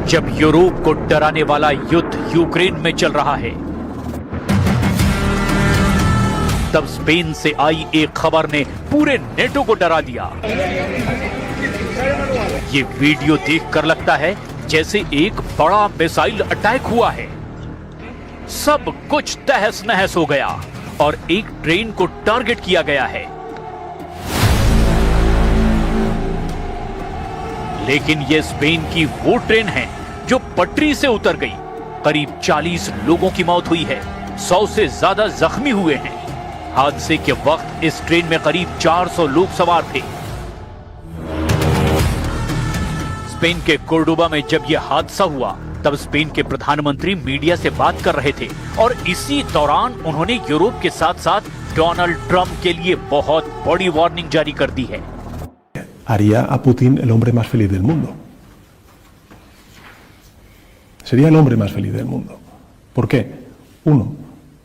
जब यूरोप को डराने वाला युद्ध यूक्रेन में चल रहा है, तब स्पेन से आई एक खबर ने पूरे नेटो को डरा दिया। ये वीडियो देखकर लगता है जैसे एक बड़ा मिसाइल अटैक हुआ है। सब कुछ तहस नहस हो गया और एक ट्रेन को टारगेट किया गया है। लेकिन यह स्पेन की वो ट्रेन है जो पटरी से उतर गई। करीब 40 लोगों की मौत हुई है, 100 से ज्यादा जख्मी हुए हैं। हादसे के वक्त इस ट्रेन में करीब 400 लोग सवार थे। स्पेन के कोर्डोबा में जब यह हादसा हुआ, तब स्पेन के प्रधानमंत्री मीडिया से बात कर रहे थे और इसी दौरान उन्होंने यूरोप के साथ साथ डोनाल्ड ट्रंप के लिए बहुत बड़ी वार्निंग जारी कर दी है। Haría a Putin el hombre más feliz del mundo. Sería el hombre más feliz del mundo. ¿Por qué? Uno,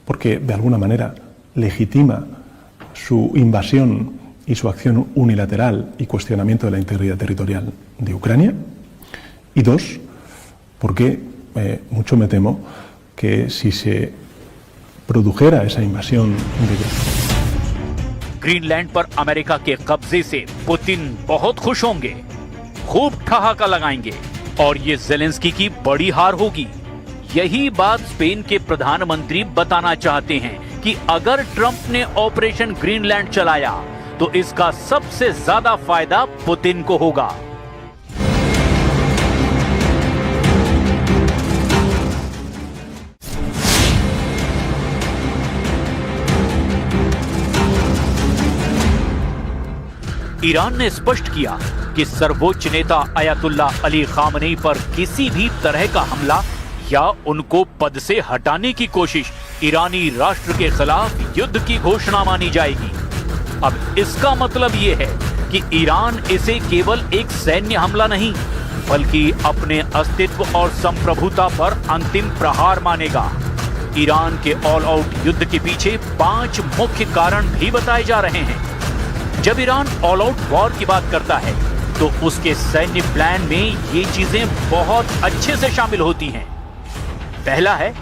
porque de alguna manera legitima su invasión y su acción unilateral y cuestionamiento de la integridad territorial de Ucrania. Y dos, porque mucho me temo que si se produjera esa invasión de Greenland पर America के कब्जे से Putin बहुत खुश होंगे, खूब ठहाका लगाएंगे और ये जेलेंस्की की बड़ी हार होगी। यही बात स्पेन के प्रधानमंत्री बताना चाहते हैं कि अगर ट्रंप ने ऑपरेशन ग्रीनलैंड चलाया तो इसका सबसे ज्यादा फायदा पुतिन को होगा। ईरान ने स्पष्ट किया कि सर्वोच्च नेता अयातुल्लाह अली खामनेई पर किसी भी तरह का हमला या उनको पद से हटाने की कोशिश ईरानी राष्ट्र के खिलाफ युद्ध की घोषणा मानी जाएगी। अब इसका मतलब ये है कि ईरान इसे केवल एक सैन्य हमला नहीं, बल्कि अपने अस्तित्व और संप्रभुता पर अंतिम प्रहार मानेगा। ईरान के ऑल आउट युद्ध के पीछे 5 मुख्य कारण भी बताए जा रहे हैं। जब ईरान ऑल आउट वॉर की बात करता है तो उसके सैन्य प्लान में ये चीजें बहुत अच्छे से शामिल होती हैं। पहला है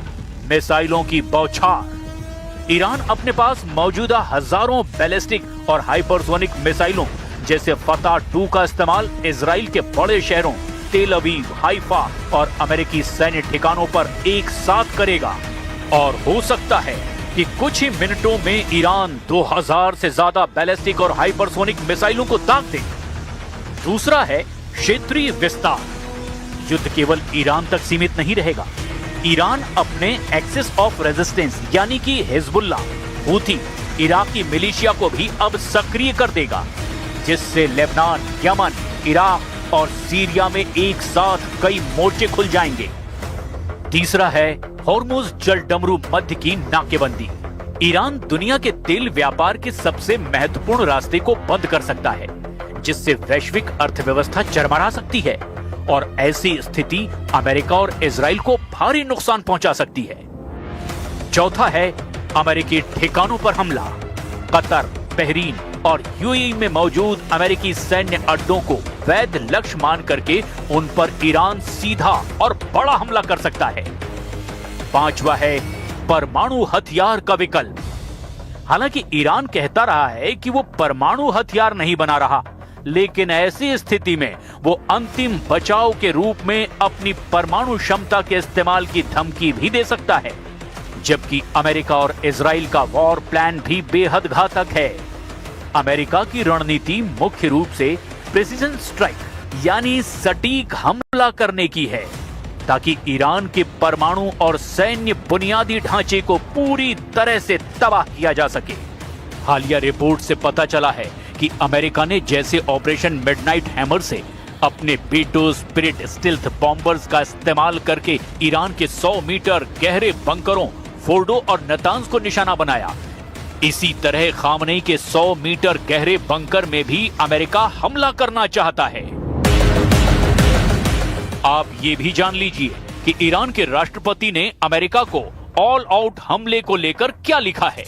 मिसाइलों की बौछार। ईरान अपने पास मौजूदा हजारों बैलिस्टिक और हाइपरसोनिक मिसाइलों जैसे फतह 2 का इस्तेमाल इजराइल के बड़े शहरों तेल अवीव, हाइफा और अमेरिकी सैन्य ठिकानों पर एक साथ करेगा और हो सकता है कि कुछ ही मिनटों में ईरान 2000 से ज्यादा बैलिस्टिक और हाइपरसोनिक मिसाइलों को दाग दे। दूसरा है क्षेत्रीय विस्तार। युद्ध केवल ईरान तक सीमित नहीं रहेगा। ईरान अपने एक्सिस ऑफ रेजिस्टेंस यानी कि हिजबुल्लाह, हूथी, इराकी मिलिशिया को भी अब सक्रिय कर देगा, जिससे लेबनान, यमन, इराक और सीरिया में एक साथ कई मोर्चे खुल जाएंगे। तीसरा है हॉर्मुज जलडमरू मध्य की नाकेबंदी। ईरान दुनिया के तेल व्यापार के सबसे महत्वपूर्ण रास्ते को बंद कर सकता है, जिससे वैश्विक अर्थव्यवस्था चरमरा सकती है और ऐसी स्थिति अमेरिका और इजराइल को भारी नुकसान पहुंचा सकती है। चौथा है अमेरिकी ठिकानों पर हमला। कतर, बहरीन और यूएई में मौजूद अमेरिकी सैन्य अड्डों को वैध लक्ष्य मान करके उन पर ईरान सीधा और बड़ा हमला कर सकता है। पांचवा है परमाणु हथियार का विकल्प। हालांकि ईरान कहता रहा है कि वो परमाणु हथियार नहीं बना रहा, लेकिन ऐसी स्थिति में वो अंतिम बचाव के रूप में अपनी परमाणु क्षमता के इस्तेमाल की धमकी भी दे सकता है। जबकि अमेरिका और इजराइल का वॉर प्लान भी बेहद घातक है। अमेरिका की रणनीति मुख्य रूप से प्रिसीजन स्ट्राइक यानी सटीक हमला करने की है, ताकि ईरान के परमाणु और सैन्य बुनियादी ढांचे को पूरी तरह से तबाह किया जा सके। हालिया रिपोर्ट से पता चला है कि अमेरिका ने जैसे ऑपरेशन मिडनाइट हैमर से अपने बेटो स्पिरिट स्टिल्थ बॉम्बर्स का इस्तेमाल करके ईरान के 100 मीटर गहरे बंकरों फोर्डो और नतांज को निशाना बनाया, इसी तरह खामनेई के 100 मीटर गहरे बंकर में भी अमेरिका हमला करना चाहता है। आप ये भी जान लीजिए कि ईरान के राष्ट्रपति ने अमेरिका को ऑल आउट हमले को लेकर क्या लिखा है।